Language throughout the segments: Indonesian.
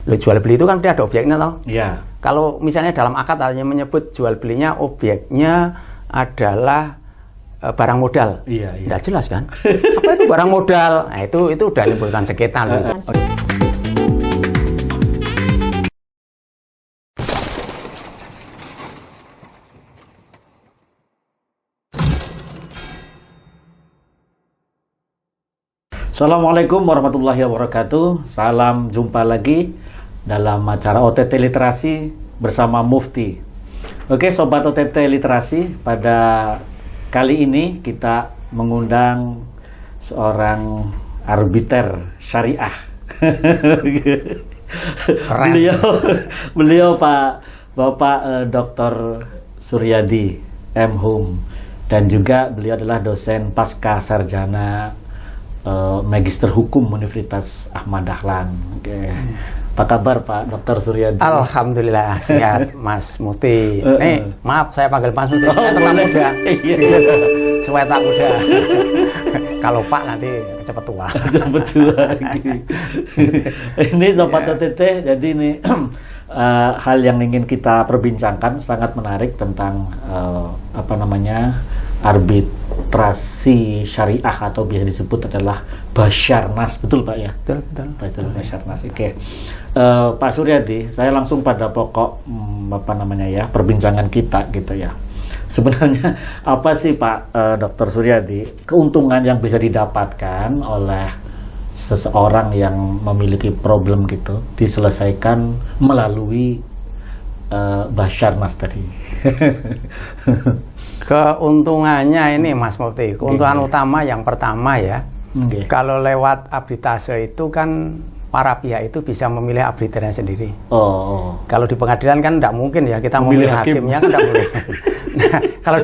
Loh, jual beli itu kan ada objeknya toh. Iya. Kalau misalnya dalam akad hanya menyebut jual belinya objeknya adalah barang modal. Iya. Nggak jelas kan? Apa itu barang modal? Nah, itu udah menimbulkan sengketa loh. Assalamualaikum warahmatullahi wabarakatuh. Salam jumpa lagi dalam acara OTT Literasi bersama Mufti. Oke Sobat OTT Literasi, pada kali ini kita mengundang seorang arbiter syariah. beliau Bapak Dr. Suryadi M. Hum, dan juga beliau adalah dosen pasca sarjana Magister Hukum Universitas Ahmad Dahlan. Oke. Apa kabar Pak Dr. Suryadi? Alhamdulillah sehat Mas Mufti. Maaf saya panggil Mas Mufti. Saya tetap muda. Supaya tak muda. Kalau Pak nanti cepet tua. Cepet tua. Ini Sobat OTT, jadi ini hal yang ingin kita perbincangkan sangat menarik tentang arbitrasi syariah atau biasa disebut adalah Basarnas, betul Pak ya? Betul Basarnas. Oke. Pak Suryadi, saya langsung pada pokok perbincangan kita gitu ya. Sebenarnya apa sih Pak Dr. Suryadi keuntungan yang bisa didapatkan oleh seseorang yang memiliki problem gitu diselesaikan melalui Basarnas tadi? Keuntungannya ini Mas Mufti, keuntungan utama yang pertama ya, kalau lewat arbitrase itu kan para pihak itu bisa memilih arbitrnya sendiri. Kalau di pengadilan kan tidak mungkin ya kita memilih hakimnya kan tidak boleh. Nah, kalau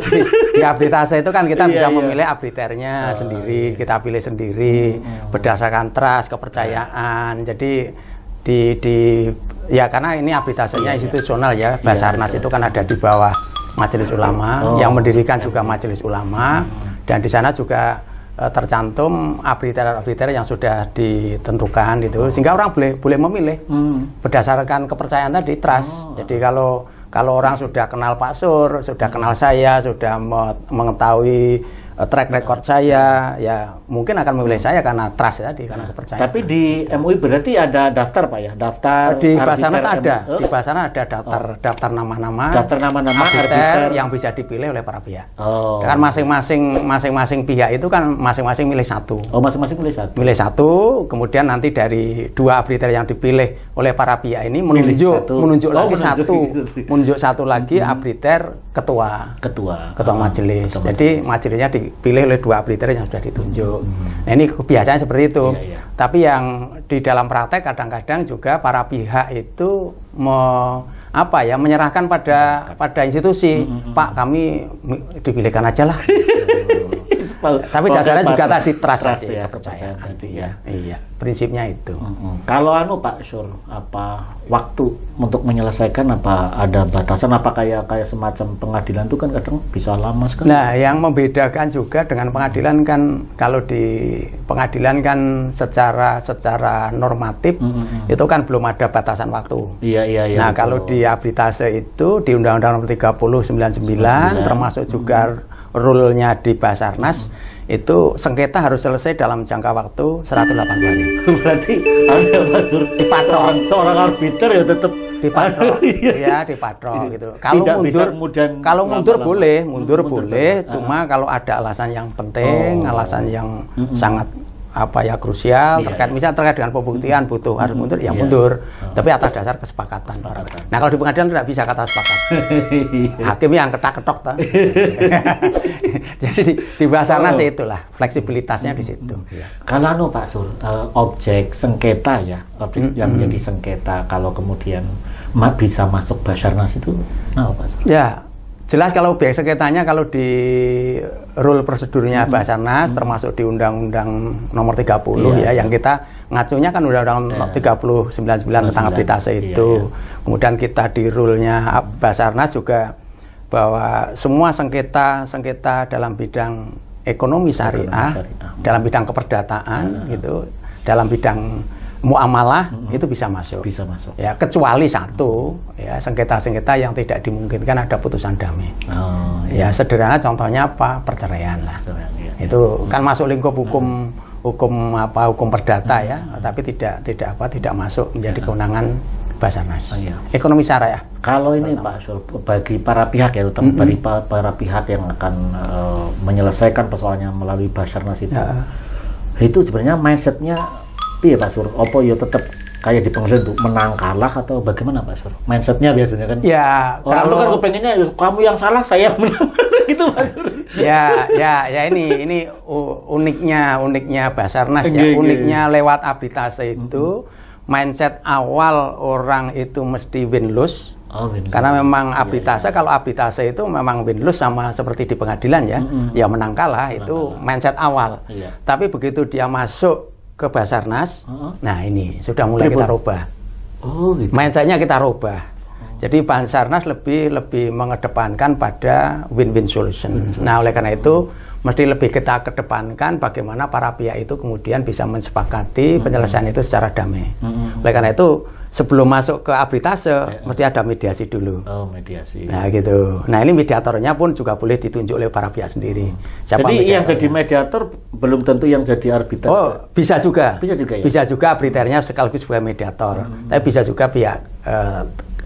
di arbitrase itu kan kita bisa memilih arbitrnya sendiri, kita pilih sendiri berdasarkan trust, kepercayaan. Jadi ya karena ini arbitrasenya institusional ya, Basarnas itu kan ada di bawah Majelis Ulama, yang mendirikan juga Majelis Ulama, dan di sana juga tercantum arbiter yang sudah ditentukan gitu, sehingga orang boleh memilih berdasarkan kepercayaan tadi, trust. Jadi kalau orang sudah kenal Pak Sur, sudah kenal saya, sudah mengetahui track record saya, ya mungkin akan memilih saya karena trust tadi, karena kepercayaan. Tapi di MUI berarti ada daftar Pak ya? Daftar di Basarnas ada. Di Basarnas ada daftar nama-nama. Daftar nama-nama arbiter yang bisa dipilih oleh para pihak. Kan masing-masing pihak itu kan masing-masing milih satu. Masing-masing milih satu. Milih satu, kemudian nanti dari dua arbiter yang dipilih oleh para pihak ini menunjuk satu lagi arbiter ketua majelis. Jadi majelisnya dipilih oleh dua arbiter yang sudah ditunjuk. Nah ini kebiasaan seperti itu. Tapi yang di dalam praktek kadang-kadang juga para pihak itu menyerahkan pada institusi. Pak, kami dipilihkan aja lah. Tapi dasarnya juga tadi trust ya, kepercayaan tadi ya. Iya, prinsipnya itu. Kalau Pak Sur, waktu untuk menyelesaikan ada batasan, kayak semacam pengadilan itu kan kadang bisa lama sekali. Nah, yang membedakan juga dengan pengadilan kan, kalau di pengadilan kan secara normatif itu kan belum ada batasan waktu. Iya. Nah, kalau di arbitrase itu di Undang-Undang Nomor 30/99 termasuk juga rule-nya di Basarnas itu sengketa harus selesai dalam jangka waktu 180 hari. Berarti ada Mas Sur, dipatron. Seorang arbiter ya tetap dipatron. Iya, dipatron gitu. Kalau mundur boleh, cuma kalau ada alasan yang penting, alasan yang sangat krusial, terkait dengan pembuktian harus mundur, mundur. Tapi atas dasar kesepakatan. Nah, kalau di pengadilan tidak bisa kata sepakat. Hakim yang ketok-ketok toh. Jadi di Basarnas itulah fleksibilitasnya di situ. Kalau Pak Sur, objek sengketa ya, yang menjadi sengketa kalau kemudian bisa masuk Basarnas itu, Pak Sur? Ya. Jelas kalau objek sengketanya kalau di rule prosedurnya Basarnas termasuk di Undang-Undang Nomor 30 yang kita ngacunya kan Undang-Undang 30/99 tentang arbitrase itu. Kemudian kita di rule-nya Basarnas juga bahwa semua sengketa dalam bidang ekonomi syariah, dalam bidang keperdataan gitu, dalam bidang muamalah itu bisa masuk. Bisa masuk. Ya, kecuali satu, ya sengketa-sengketa yang tidak dimungkinkan ada putusan damai. Ya, sederhana contohnya apa? Perceraian lah. Itu kan masuk lingkup hukum perdata ya, tapi tidak masuk menjadi kewenangan Basarnas. Ekonomi syariah. Kalau ini Pak Sur, bagi para pihak ya, terutama dari para pihak yang akan menyelesaikan persoalannya melalui Basarnas itu sebenarnya mindsetnya iya Pak Sur, apa ya tetap kayak di pengadilan untuk menang kalah atau bagaimana Pak Sur? Mindsetnya biasanya kan? Ya, kalau kan kepengennya kamu yang salah, saya yang menang gitu Pak Sur. Ya ini uniknya Basarnas ya, uniknya lewat arbitrase itu mindset awal orang itu mesti win-lose. Karena memang arbitrase, kalau arbitrase itu memang win-lose sama seperti di pengadilan ya, ya menang kalah itu mindset awal. Tapi begitu dia masuk ke Basarnas, nah ini sudah mulai kita rubah. Gitu. Mindsetnya kita rubah. Jadi Basarnas lebih mengedepankan pada win-win solution. Nah oleh karena itu mesti lebih kita kedepankan bagaimana para pihak itu kemudian bisa mensepakati penyelesaian itu secara damai. Oleh karena itu sebelum masuk ke arbitrase mesti ada mediasi dulu. Mediasi. Nah gitu. Nah ini mediatornya pun juga boleh ditunjuk oleh para pihak sendiri. Jadi yang jadi mediator belum tentu yang jadi arbiter. Bisa juga. Bisa juga ya. Bisa juga arbiternya sekaligus sebagai mediator. Tapi bisa juga pihak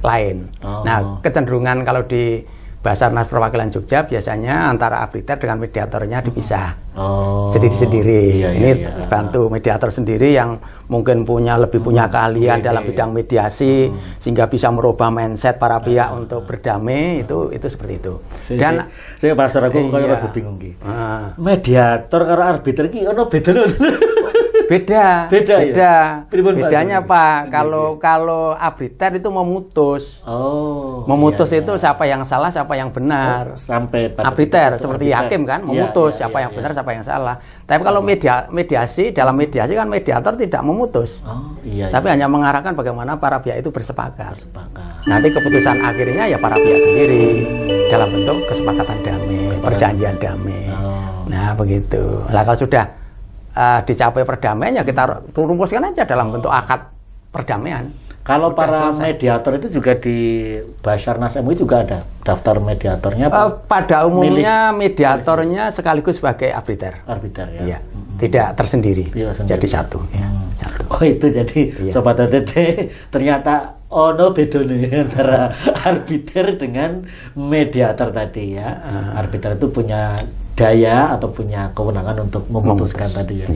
lain. Nah kecenderungan kalau di Basarnas Perwakilan Jogja biasanya antara arbiter dengan mediatornya dipisah sendiri-sendiri. Ini bantu mediator sendiri yang mungkin lebih punya keahlian dalam bidang mediasi sehingga bisa merubah mindset para pihak untuk berdamai itu seperti itu. Dan saya Pak Sur aku kok bingung ki. Mediator karo arbiter ki ono bedane. Beda. Bedanya Pak, kalau arbiter itu memutus. Memutus itu siapa yang salah, siapa yang benar. Sampai arbiter seperti hakim kan, memutus siapa yang benar, siapa yang salah. Tapi kalau mediasi, dalam mediasi kan mediator tidak memutus. Tapi hanya mengarahkan bagaimana para pihak itu bersepakat. Nanti keputusan akhirnya ya para pihak sendiri dalam bentuk kesepakatan damai, perjanjian damai. Nah, begitu. Lah kalau sudah dicapai perdamaian ya kita rumuskan aja dalam bentuk akad perdamaian. Kalau para mediator itu juga di Basarnas MUI juga ada daftar mediatornya? Pada umumnya mediatornya sekaligus sebagai arbiter. Arbiter ya. Tidak tersendiri. Jadi satu. Oh itu jadi Sobat ATT ternyata beda nih antara arbiter dengan mediator tadi ya. Arbiter itu punya daya atau punya kewenangan untuk memutuskan tadi ya.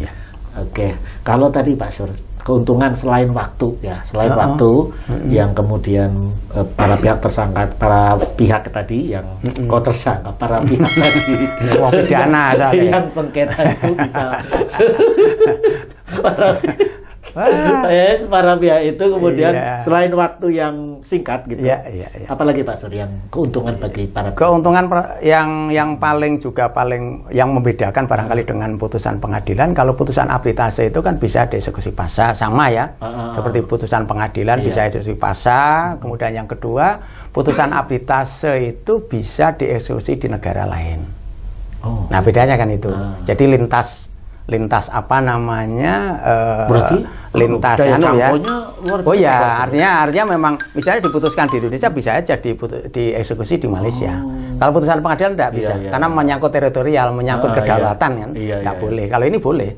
Oke, kalau tadi Pak Sur, keuntungan selain waktu ya, waktu yang kemudian para pihak tersangka, para pihak tadi yang kok tersangka, para pihak tadi yang sengketa itu bisa para pihak itu kemudian selain waktu yang singkat gitu. Apalagi Pak Sur yang keuntungan bagi para pihak? Keuntungan yang paling yang membedakan barangkali dengan putusan pengadilan, kalau putusan arbitrase itu kan bisa dieksekusi paksa sama ya. Seperti putusan pengadilan bisa dieksekusi paksa, kemudian yang kedua, putusan arbitrase itu bisa dieksekusi di negara lain. Nah, bedanya kan itu. Jadi lintas apa namanya lintas artinya memang misalnya diputuskan di Indonesia bisa aja dieksekusi di Malaysia. Kalau putusan pengadilan tidak bisa karena menyangkut teritorial, menyangkut kedaulatan kan tidak boleh. Kalau ini boleh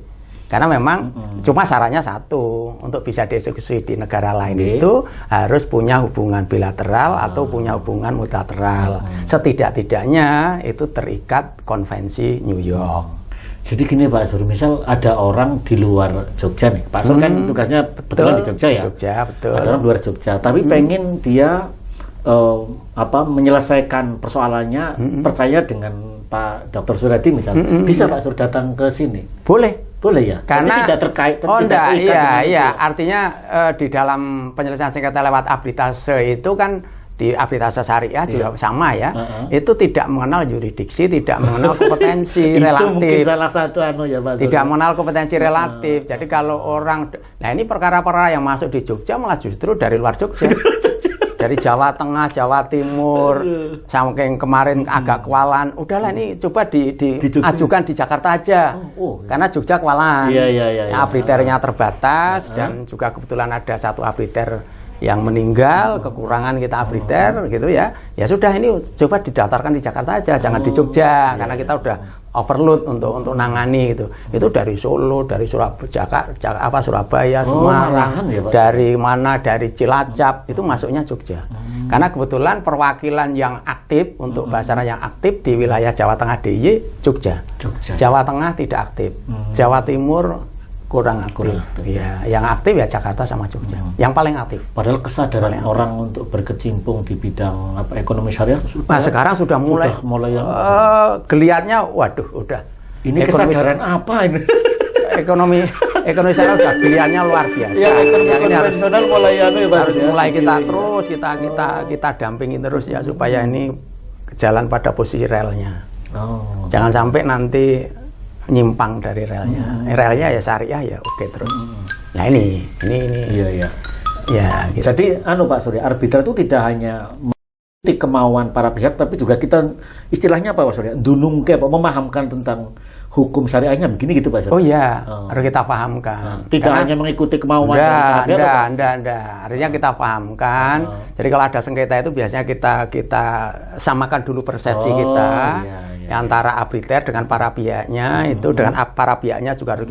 karena memang cuma syaratnya satu, untuk bisa dieksekusi di negara lain itu harus punya hubungan bilateral atau punya hubungan multilateral. Setidak-tidaknya itu terikat konvensi New York. Jadi gini Pak Sur, misal ada orang di luar Jogja nih, Pak Sur kan tugasnya betul di Jogja ya? Jogja, betul. Ada orang luar Jogja, tapi pengen dia menyelesaikan persoalannya, percaya dengan Pak Dr. Suradi misalnya, bisa Pak Sur datang ke sini? Boleh ya? Karena jadi tidak terkait. Artinya di dalam penyelesaian sengketa lewat arbitrase itu kan di arbitrase syariah juga sama ya. Itu tidak mengenal yurisdiksi, tidak mengenal kompetensi relatif. Itu mungkin salah satu ya Pak. Tidak mengenal kompetensi relatif. Jadi kalau orang, nah ini perkara-perkara yang masuk di Jogja malah justru dari luar Jogja. dari Jawa Tengah, Jawa Timur, sampai kemarin agak kewalan. Udahlah ini coba diajukan di Jakarta aja. Karena Jogja kewalan. Arbitrernya terbatas dan juga kebetulan ada satu arbiter yang meninggal, kekurangan kita arbiter gitu ya. Ya sudah ini coba didaftarkan di Jakarta aja, jangan di Jogja karena kita udah overload untuk nangani gitu. Itu dari Solo, dari Surabaya, Semarang, dari mana, dari Cilacap itu masuknya Jogja. Karena kebetulan perwakilan yang aktif untuk Basarnas yang aktif di wilayah Jawa Tengah DIY Jogja. Jawa Tengah tidak aktif. Jawa Timur kurang aktif. Ya, yang aktif ya Jakarta sama Jogja. Yang paling aktif. Padahal kesadaran orang untuk berkecimpung di bidang ekonomi syariah sudah. Nah, sekarang sudah mulai geliatnya, waduh, udah. Ini kesadaran apa ini? ekonomi syariah udah geliatnya luar biasa. Ya, ekonomi konvensional harus mulai kita terus kita dampingin terus ya supaya ini jalan pada posisi relnya. Jangan sampai nanti nyimpang dari relnya. Relnya ya syariah ya oke terus. Nah ini. Iya. Ya, gitu. Jadi Pak Surya, arbiter itu tidak hanya mengikuti kemauan para pihak, tapi juga kita istilahnya apa Pak Surya? Dunungke, memahamkan tentang hukum syariahnya begini gitu Pak Surya. Oh iya, harus kita pahamkan. Tidak hanya mengikuti kemauan para pihak. Artinya kita pahamkan. Jadi kalau ada sengketa itu biasanya kita samakan dulu persepsi kita. Antara arbiter dengan para pihaknya itu dengan para pihaknya juga harus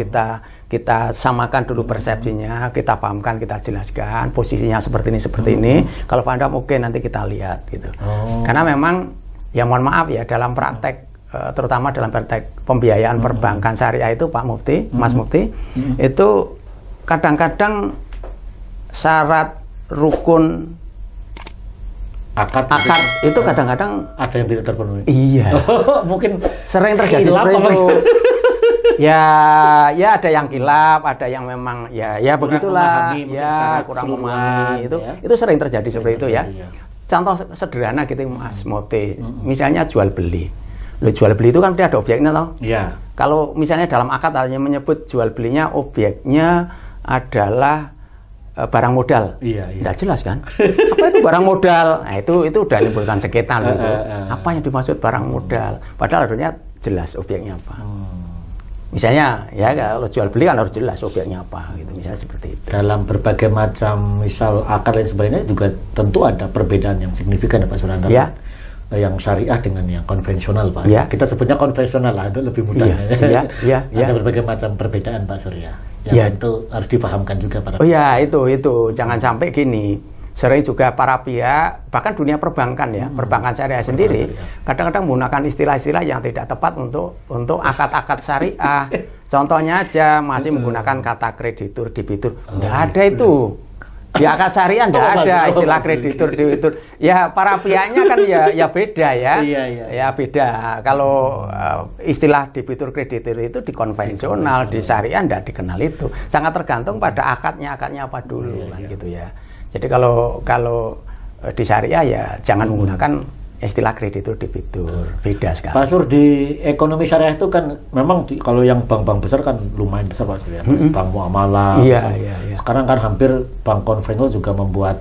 kita samakan dulu persepsinya, kita pahamkan, kita jelaskan posisinya seperti ini. Kalau pandang oke nanti kita lihat gitu. Karena memang ya mohon maaf ya dalam praktek terutama dalam praktek pembiayaan perbankan syariah itu Pak Mufti, Mas Mufti itu kadang-kadang syarat rukun akad itu kadang-kadang ada yang tidak terpenuhi. Iya. Mungkin sering terjadi seperti itu. Ya ada yang kilap, ada yang memang ya begitulah. Kurang memahami itu. Ya. Itu sering terjadi seperti itu ya. Contoh sederhana gitu Mas Mufti. Misalnya jual beli. Jual beli itu kan ada objeknya toh. Iya. Kalau misalnya dalam akad hanya menyebut jual belinya objeknya adalah barang modal, tidak jelas kan? Apa itu barang modal? Nah, itu udah menimbulkan sengketa loh. Apa yang dimaksud barang modal? Padahal harusnya jelas objeknya apa. Misalnya ya kalau jual beli kan harus jelas objeknya apa, gitu. Misalnya seperti itu. Dalam berbagai macam misal akad dan sebagainya juga tentu ada perbedaan yang signifikan ya Pak Surya. Ya. Yang syariah dengan yang konvensional Pak. Ya. Kita sebutnya konvensional lah, itu lebih mudah. Ada berbagai macam perbedaan Pak Surya. Yang itu harus dipahamkan juga para itu jangan sampai gini. Sering juga para pihak bahkan dunia perbankan ya, perbankan syariah sendiri kadang-kadang menggunakan istilah-istilah yang tidak tepat untuk akad-akad syariah. Contohnya aja masih menggunakan kata kreditur, debitur. Enggak ada itu. Di akad syariah enggak ada istilah kreditur, debitur. Ya para pihaknya kan ya beda ya. Ya beda. Kalau istilah debitur kreditur itu di konvensional, di syariah enggak dikenal itu. Sangat tergantung pada akadnya apa dulu kan gitu ya. Jadi kalau di syariah ya jangan menggunakan istilah kreditur debitur, beda sekali. Pak Sur, di ekonomi syariah itu kan memang kalau yang bank-bank besar kan lumayan besar Pak Sur ya. Bank muamalah. Iya. Sekarang kan hampir bank konvensional juga membuat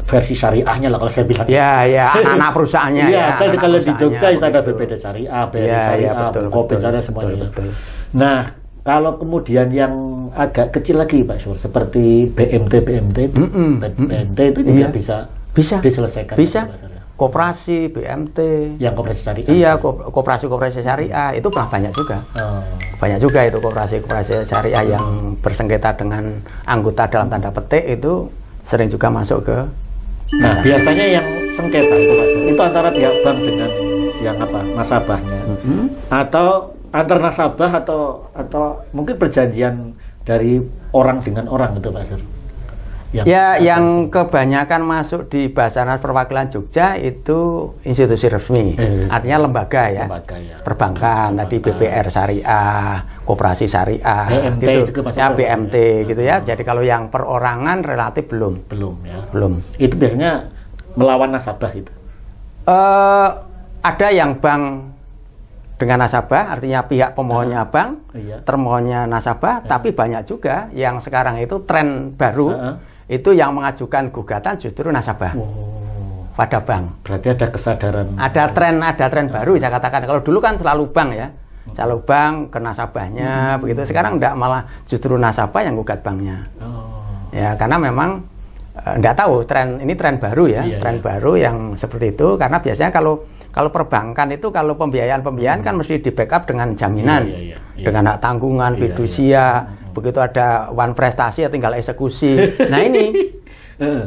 versi syariahnya lah kalau saya bilang. Iya, anak-anak perusahaannya ya. Iya, kalau di Jogja ada BPD Syariah, BRI Syariah, Kopi Syariah semuanya. Betul. Nah, kalau kemudian yang agak kecil lagi Pak Sur, seperti BMT itu juga bisa diselesaikan. Bisa. Koperasi, BMT. Yang koperasi syariah. Iya, koperasi syariah itu banyak juga. Banyak juga itu koperasi syariah yang bersengketa dengan anggota dalam tanda petik itu sering juga masuk ke. Nah, biasanya yang sengketa itu Pak Sur, itu antara pihak bank dengan yang nasabahnya. Atau antar nasabah atau mungkin perjanjian dari orang dengan orang gitu Pak Sur. Yang kebanyakan masuk di Basarnas Perwakilan Jogja itu institusi resmi, artinya lembaga ya. Perbankan tadi BPR Syariah, Koperasi Syariah, BMT gitu. BMT gitu ya. Jadi kalau yang perorangan relatif belum. Itu biasanya melawan nasabah itu. Ada yang bank dengan nasabah, artinya pihak pemohonnya bank, termohonnya nasabah, tapi banyak juga yang sekarang itu tren baru itu yang mengajukan gugatan justru nasabah pada bank. Berarti ada kesadaran. Ada tren baru saya katakan. Kalau dulu kan selalu bank ya, selalu bank ke nasabahnya begitu. Sekarang enggak, malah justru nasabah yang gugat banknya. Ya karena memang enggak tahu ini tren baru ya, baru yang seperti itu. Karena biasanya kalau perbankan itu kalau pembiayaan kan mesti di backup dengan jaminan, dengan hak tanggungan, fidusia. Begitu ada one prestasi ya tinggal eksekusi. Nah ini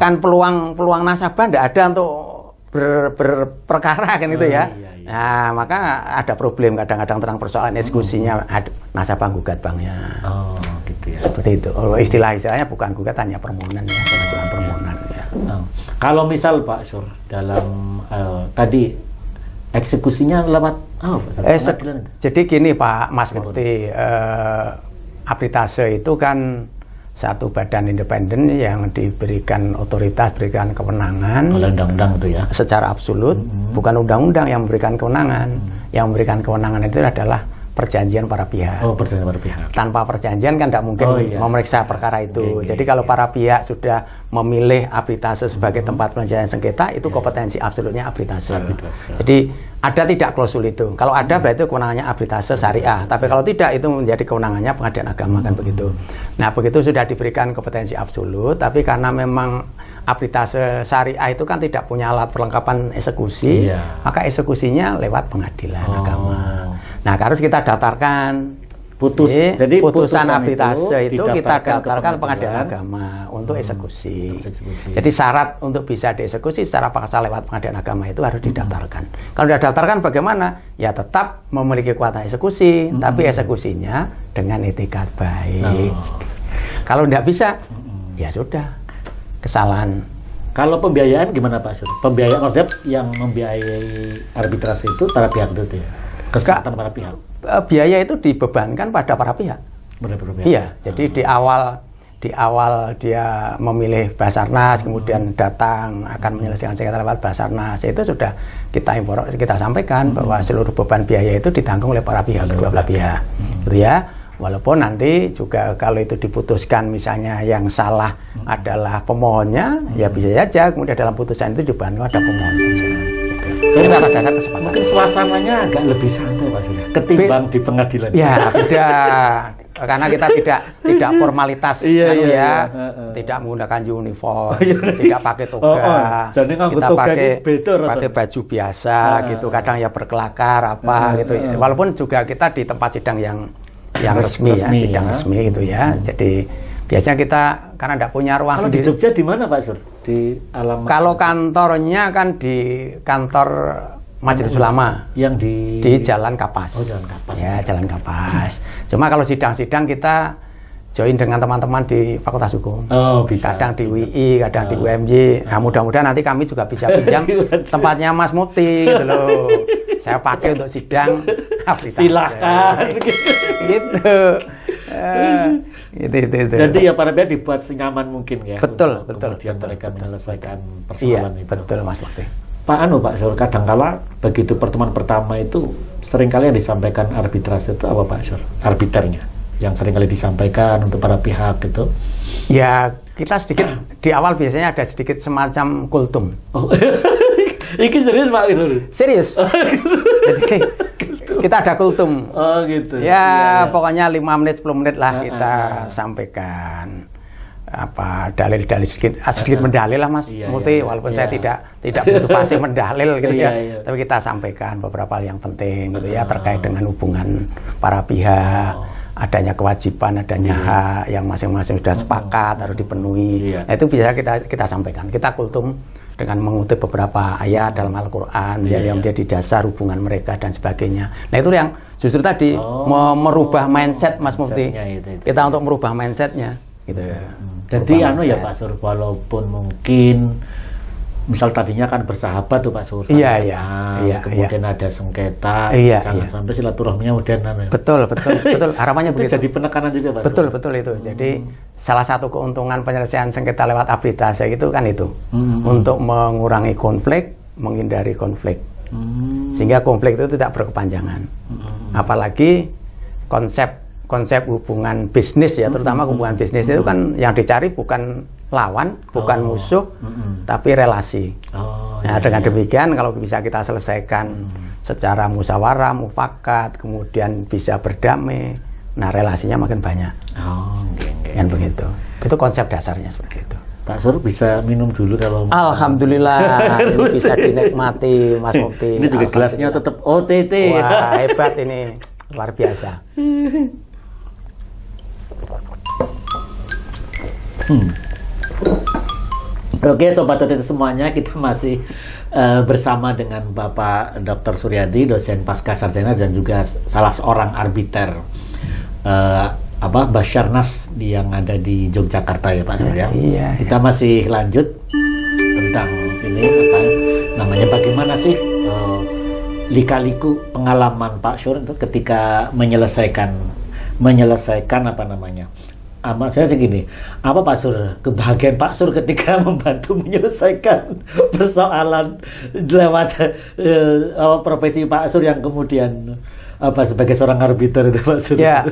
kan peluang nasabah tidak ada untuk berperkara kan itu ya. Nah maka ada problem kadang-kadang tentang persoalan eksekusinya, nasabah gugat banknya. Gitu ya. Seperti itu. Istilahnya bukan gugatan ya, permohonan ya, pengajuan permohonan ya. Kalau misal Pak Sur dalam tadi eksekusinya lewat jadi gini Pak Mas Mufti, Abritase itu kan satu badan independen yang diberikan otoritas, berikan kewenangan oleh undang-undang itu ya, secara absolut. Bukan undang-undang yang memberikan kewenangan. Yang memberikan kewenangan itu adalah perjanjian para pihak. Perjanjian para pihak. Tanpa perjanjian kan tidak mungkin memeriksa perkara itu. Jadi kalau para pihak sudah memilih Abritase sebagai tempat penyelesaian sengketa, itu kompetensi absolutnya Abritase. Jadi ada tidak klausul itu. Kalau ada berarti kewenangannya Abritase syariah. Tapi kalau tidak itu menjadi kewenangannya Pengadilan Agama kan begitu. Nah begitu sudah diberikan kompetensi absolut, tapi karena memang Abritase syariah itu kan tidak punya alat perlengkapan eksekusi, maka eksekusinya lewat Pengadilan Agama. Nah harus kita daftarkan. Jadi putusan Abritase itu kita daftarkan Pengadilan Agama untuk eksekusi. Jadi syarat untuk bisa dieksekusi secara paksa lewat Pengadilan Agama itu harus didaftarkan. Kalau sudah daftarkan bagaimana? Ya tetap memiliki kekuatan eksekusi, tapi eksekusinya dengan etikat baik. Kalau tidak bisa, ya sudah, kesalahan. Kalau pembiayaan gimana Pak Sur? Pembiayaan maksudnya yang membiayai arbitrase itu para pihak itu ya? Kesepakatan para pihak. Biaya itu dibebankan pada para pihak. Iya, jadi di awal dia memilih Basarnas, kemudian datang akan menyelesaikan sengketa lewat Basarnas, itu sudah kita sampaikan bahwa seluruh beban biaya itu ditanggung oleh para pihak, kedua belah pihak, gitu ya. Walaupun nanti juga kalau itu diputuskan misalnya yang salah adalah pemohonnya, ya bisa saja kemudian dalam putusan itu dibebankan pada pemohon saja. Mungkin suasananya agak lebih santai Pak Sur ketimbang di pengadilan. Ya beda, karena kita tidak formalitas, tidak menggunakan uniform, tidak pakai toga, kita pakai baju biasa gitu. Kadang ya berkelakar gitu. Walaupun juga kita di tempat sidang yang resmi ya, sidang resmi gitu ya. Jadi biasanya kita karena tidak punya ruang sendiri. Kalau di Jogja di mana Pak Sur? Di alamat. Kalau kantornya kan di kantor Majelis Ulama yang di Jalan Kapas. Jalan Kapas. Ya, Jalan Kapas. Cuma kalau sidang-sidang kita join dengan teman-teman di Fakultas Hukum. Bisa. Kadang di UI, kadang di UMY. Nah, mudah-mudahan nanti kami juga bisa pinjam tempatnya Mas Mufti gitu loh. Saya pakai untuk sidang Abritase. Silakan. Gitu. Gitu. Jadi ya para pihak dibuat senyaman mungkin ya. Betul. Kemudian mereka menyelesaikan persoalan itu. Betul Mas Mufti. Pak Sur, kadangkala begitu pertemuan pertama itu seringkali yang disampaikan arbitrase itu apa Pak Sur? Arbiternya yang seringkali disampaikan untuk para pihak itu. Ya kita sedikit di awal biasanya ada sedikit semacam kultum. Iki serius Pak Sur? Serius. Jadi kita ada kultum. Gitu. Ya pokoknya 5 menit 10 menit lah kita sampaikan dalil-dalil sedikit mendalil lah Mas Mufti, walaupun saya tidak butuh pasti mendalil gitu ya. Tapi kita sampaikan beberapa hal yang penting gitu ya terkait dengan hubungan para pihak, adanya kewajiban, adanya hak yang masing-masing sudah sepakat harus dipenuhi. Nah, itu bisa kita sampaikan. Kita kultum dengan mengutip beberapa ayat dalam Al-Qur'an yang menjadi dasar hubungan mereka dan sebagainya. Nah, itu yang justru tadi merubah mindset Mas Mufti. Kita untuk merubah mindsetnya gitu. Jadi ya Pak Sur, walaupun mungkin misal tadinya kan bersahabat tuh Pak Sur, kemudian ada sengketa, jangan sampai silaturahminya modern. Betul. Harapannya begitu. Jadi penekanan juga Pak Sur. Betul itu. Jadi salah satu keuntungan penyelesaian sengketa lewat Abritase itu kan itu untuk mengurangi konflik, menghindari konflik, sehingga konflik itu tidak berkepanjangan. Apalagi konsep hubungan bisnis ya, terutama hubungan bisnis itu kan yang dicari bukan lawan, bukan musuh, tapi relasi. Nah, dengan demikian kalau bisa kita selesaikan secara musyawarah, mufakat, kemudian bisa berdamai, nah relasinya makin banyak. Kan begitu. Itu konsep dasarnya seperti itu. Pak Sur bisa minum dulu kalau Alhamdulillah ini bisa dinikmati Mas Mufti. Ini juga gelasnya tetap OTT. Wah, hebat ini. Luar biasa. Oke, Sobat OTT semuanya, kita masih bersama dengan Bapak Dr. Suryadi, dosen pascasarjana dan juga salah seorang arbiter Basarnas yang ada di Yogyakarta ya Pak Surya. Iya. Kita masih lanjut tentang ini namanya bagaimana sih lika-liku pengalaman Pak Sur itu ketika menyelesaikan apa namanya? Saya segini, apa Pak Sur, kebahagiaan Pak Sur ketika membantu menyelesaikan persoalan lewat profesi Pak Sur yang kemudian sebagai seorang arbiter itu Pak Sur? Ya,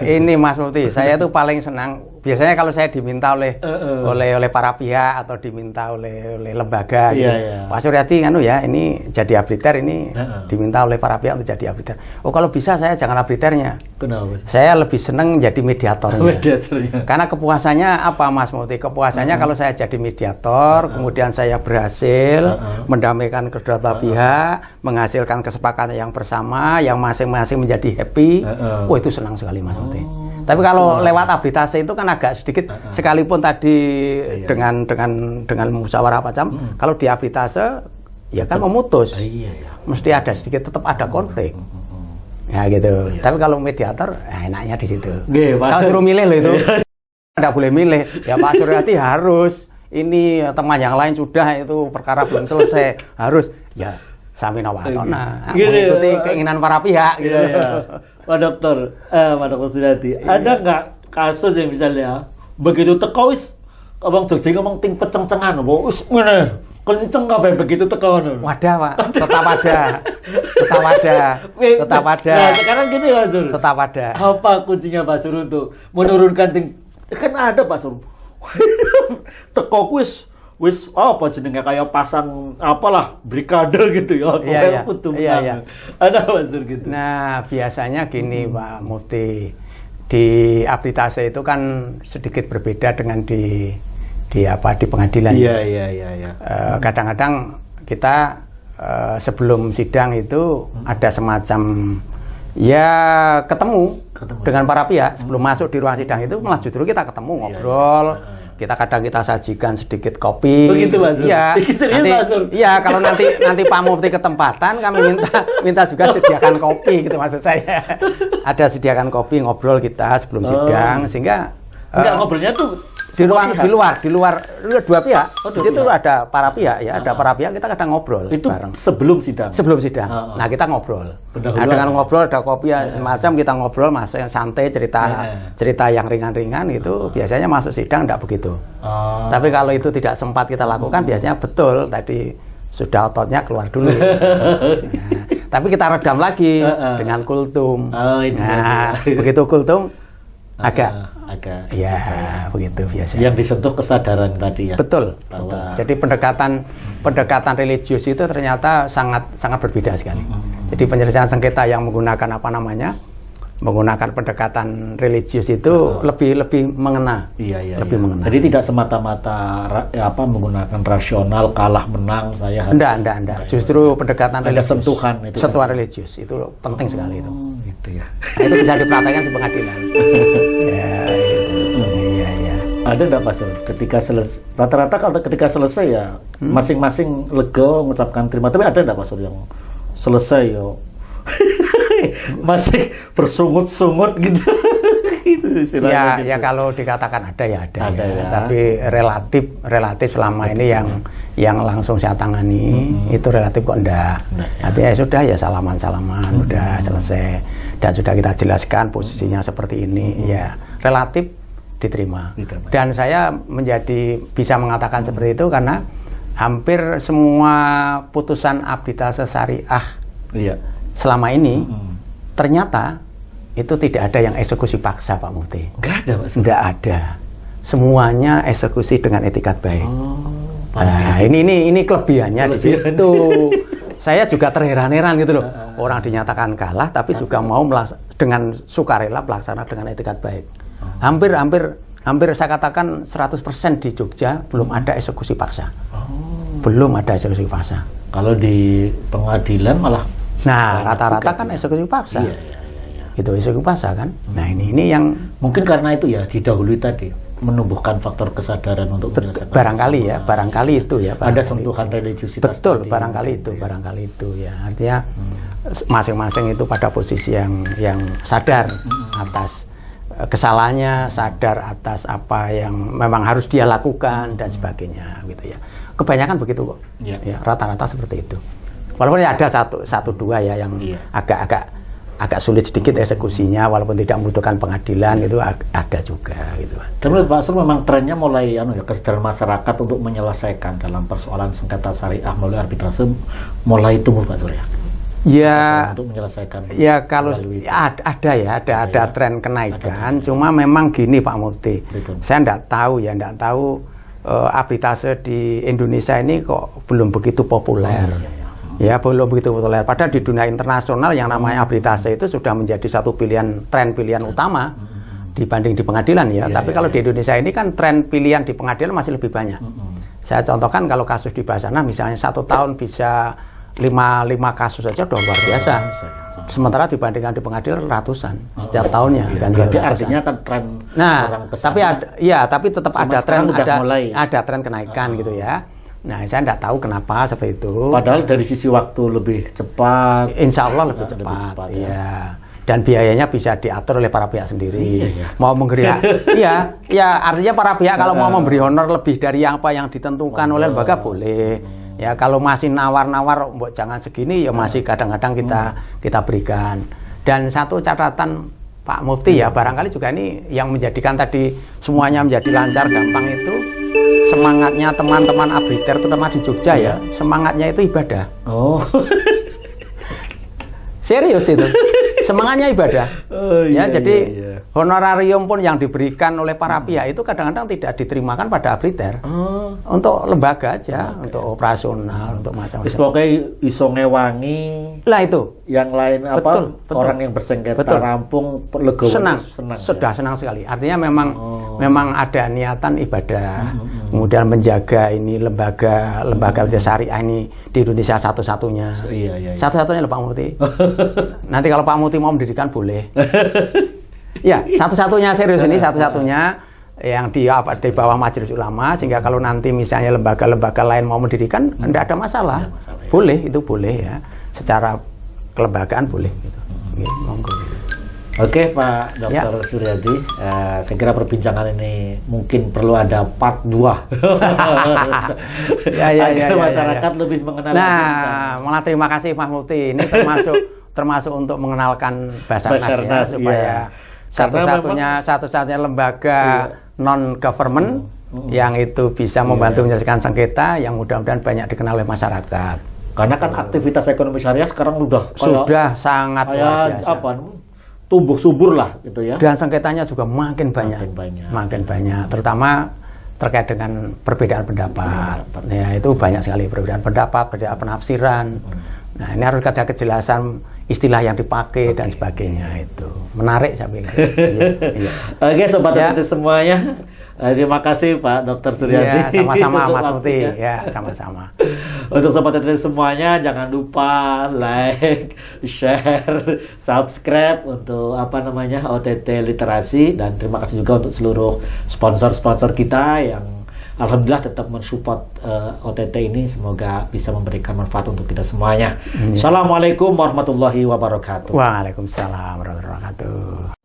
ini Mas Mufti, saya tuh paling senang biasanya kalau saya diminta oleh para pihak atau diminta oleh lembaga gitu. Pak Suryadi ini jadi arbiter, ini diminta oleh para pihak untuk jadi arbiter. Oh, kalau bisa saya jangan arbiternya. Kenapa? Saya lebih senang jadi mediatornya. Karena kepuasannya apa Mas Mufti? Kepuasannya kalau saya jadi mediator, kemudian saya berhasil mendamaikan kedua belah pihak, menghasilkan kesepakatan yang bersama, yang masing-masing menjadi happy. Oh, itu senang sekali Mas Mufti. Tapi kalau lewat arbitrase itu kan agak sedikit, sekalipun tadi dengan musyawarah macam, kalau di arbitrase ya kan memutus, mesti ada sedikit, tetap ada konflik. Ya gitu. Tapi kalau mediator, enaknya di situ. Kalau suruh milih loh itu, tidak boleh milih. Ya Pak Suryadi harus, ini teman yang lain sudah itu perkara belum selesai, harus ya samina wa atona, mengikuti keinginan para pihak gitu. Pak Dokter Suryadi, ada nggak kasus yang misalnya begitu teko wis abang Jogja ngomong ting peceng-cengan, wis ngene kenceng kabeh begitu teko. Wadah Pak, tetap ada. Nah, sekarang gini Pak Sur, tetap ada. Apa kuncinya Pak Sur untuk menurunkan ting? Kan ada Pak Sur. Teko wis apa jenenge kayak pasang apalah brigade gitu ya. Iya. Ada Mas gitu. Nah, biasanya gini Pak Mufti, di arbitrase itu kan sedikit berbeda dengan di pengadilan. Iya. Kadang-kadang kita sebelum sidang itu ada semacam ketemu dengan para pihak. Sebelum masuk di ruang sidang itu malah justru kita ketemu ngobrol. Kita sajikan sedikit kopi. Begitu Mas. Iya. Iya, kalau nanti Pak Mufti ketempatan, kami minta juga sediakan kopi gitu maksud saya. Ada sediakan kopi, ngobrol kita sebelum sidang sehingga enggak ngobrolnya tuh di luar dua pihak. Di situ ada para pihak ya, ada para pihak, kita kadang ngobrol itu bareng. Sebelum sidang. Nah, kita ngobrol. Nah, dengan ngobrol ada kopi semacam, kita ngobrol yang santai, cerita yang ringan-ringan itu biasanya masuk sidang enggak begitu. Tapi kalau itu tidak sempat kita lakukan, biasanya betul tadi sudah ototnya keluar dulu. Tapi kita redam lagi dengan kultum. Begitu kultum agak ya begitu biasanya. Yang disentuh kesadaran tadi ya. Betul. Jadi pendekatan religius itu ternyata sangat berbeda sekali. Jadi penyelesaian sengketa yang menggunakan menggunakan pendekatan religius itu lebih mengena. Lebih mengena. Jadi tidak semata-mata menggunakan rasional kalah menang saya. Enggak. Justru pendekatan religius. Sentuhan religius itu penting sekali itu. Gitu ya. Nah, itu bisa dipraktekkan di pengadilan. Iya. Ada enggak Pak Sur? Ketika rata-rata kalau ketika selesai ya masing-masing lega mengucapkan terima. Tapi ada enggak Pak Sur yang selesai masih bersungut-sungut gitu? Ya kalau dikatakan ada ya. Tapi relatif selama ini yang langsung saya tangani itu relatif kok enggak. Artinya sudah ya salaman udah selesai dan sudah kita jelaskan posisinya seperti ini, ya relatif diterima. Dan saya bisa mengatakan seperti itu karena hampir semua putusan arbitrase syariah selama ini ternyata itu tidak ada yang eksekusi paksa Pak Mufti. Nggak ada Pak? Nggak ada. semuanya eksekusi dengan etikat baik. Nah, ini kelebihannya di situ. Saya juga terheran-heran gitu loh. Orang dinyatakan kalah tapi juga mau dengan sukarela melaksanakan dengan etikat baik. Hampir saya katakan 100% di Jogja belum ada eksekusi paksa. Belum ada eksekusi paksa. Kalau di pengadilan malah rata-rata kan eksekusi paksa. Itu eksekusi paksa kan. Nah, ini yang mungkin karena itu ya didahului tadi menumbuhkan faktor kesadaran untuk menyelesaikan barangkali itu ya ada sentuhan religiusitas betul tadi. barangkali itu ya, artinya masing-masing itu pada posisi yang sadar atas kesalahannya, sadar atas apa yang memang harus dia lakukan dan sebagainya gitu ya. Kebanyakan begitu kok ya, rata-rata seperti itu, walaupun ya ada satu dua ya yang agak sulit sedikit eksekusinya, walaupun tidak membutuhkan pengadilan, itu ada juga gitu. Dan menurut Pak Sur memang trennya mulai kesadaran masyarakat untuk menyelesaikan dalam persoalan sengketa syariah melalui arbitrase mulai tumbuh Pak Sur ya. Ya, untuk menyelesaikan. Ya kalau ada tren kenaikan, cuma memang gini Pak Mufti. Saya enggak tahu arbitrase di Indonesia ini kok belum begitu populer. Ya belum begitu populer. Padahal di dunia internasional yang namanya arbitrase itu sudah menjadi satu tren pilihan utama dibanding di pengadilan ya. Tapi kalau di Indonesia ini kan tren pilihan di pengadilan masih lebih banyak. Saya contohkan kalau kasus di Basana misalnya 1 tahun bisa 5 kasus saja udah luar biasa. Sementara dibandingkan di pengadilan ratusan setiap tahunnya. Berarti artinya kan tren orang kesana. Tapi tetap ada tren kenaikan gitu ya. Nah, saya tidak tahu kenapa seperti itu. Padahal dari sisi waktu lebih cepat. Insya Allah lebih cepat ya. Dan biayanya bisa diatur oleh para pihak sendiri. Mau memberi artinya para pihak kalau mau memberi honor lebih dari apa yang ditentukan oleh lembaga boleh. Ya, kalau masih nawar-nawar, jangan segini ya masih kadang-kadang kita berikan. Dan satu catatan Pak Mufti ya, barangkali juga ini yang menjadikan tadi semuanya menjadi lancar gampang itu semangatnya teman-teman arbiter terutama di Jogja ya, semangatnya itu ibadah. Serius itu. Semangatnya ibadah. Jadi honorarium pun yang diberikan oleh para pihak itu kadang-kadang tidak diterimakan pada arbiter. Untuk lembaga aja, untuk operasional, untuk macam-macam. Pokoknya iso ngewangi. Lah itu. Yang lain betul. Orang yang bersengketa rampung legowo senang sekali. Artinya memang ada niatan ibadah. Kemudian menjaga ini lembaga syariah ini di Indonesia satu-satunya. Satu-satunya Pak Mufti. Nanti kalau Pak Mufti mau mendirikan boleh. Ya, satu-satunya serius ini satu-satunya yang di bawah Majelis Ulama, sehingga kalau nanti misalnya lembaga-lembaga lain mau mendirikan tidak ada masalah. Boleh, itu boleh ya. Secara kelembagaan boleh gitu. Monggo. Oke Pak Dr. Suryadi, saya kira perbincangan ini mungkin perlu ada part 2 agar masyarakat lebih mengenal. Malah terima kasih Pak Mufti. Ini termasuk untuk mengenalkan Basarnas ya, supaya satu-satunya lembaga non government yang itu bisa membantu menyelesaikan sengketa yang mudah-mudahan banyak dikenal oleh masyarakat. Karena kan aktivitas ekonomi syariah sekarang sudah sangat luar biasa. Tumbuh subur lah gitu ya. Dan sengketanya juga makin banyak. Terutama terkait dengan perbedaan pendapat. Ya, itu banyak sekali perbedaan pendapat, perbedaan penafsiran. Nah, ini harus ada kejelasan istilah yang dipakai dan sebagainya itu. Menarik saya pikir. Oke, sobat itu semuanya. Terima kasih Pak Dr. Suryadi. Ya, sama-sama Mas Mufti. Ya, sama-sama. Untuk sobat itu semuanya jangan lupa like, share, subscribe untuk OTT Literasi, dan terima kasih juga untuk seluruh sponsor-sponsor kita yang alhamdulillah tetap mensupport OTT ini. Semoga bisa memberikan manfaat untuk kita semuanya. Assalamualaikum warahmatullahi wabarakatuh. Waalaikumsalam warahmatullahi wabarakatuh.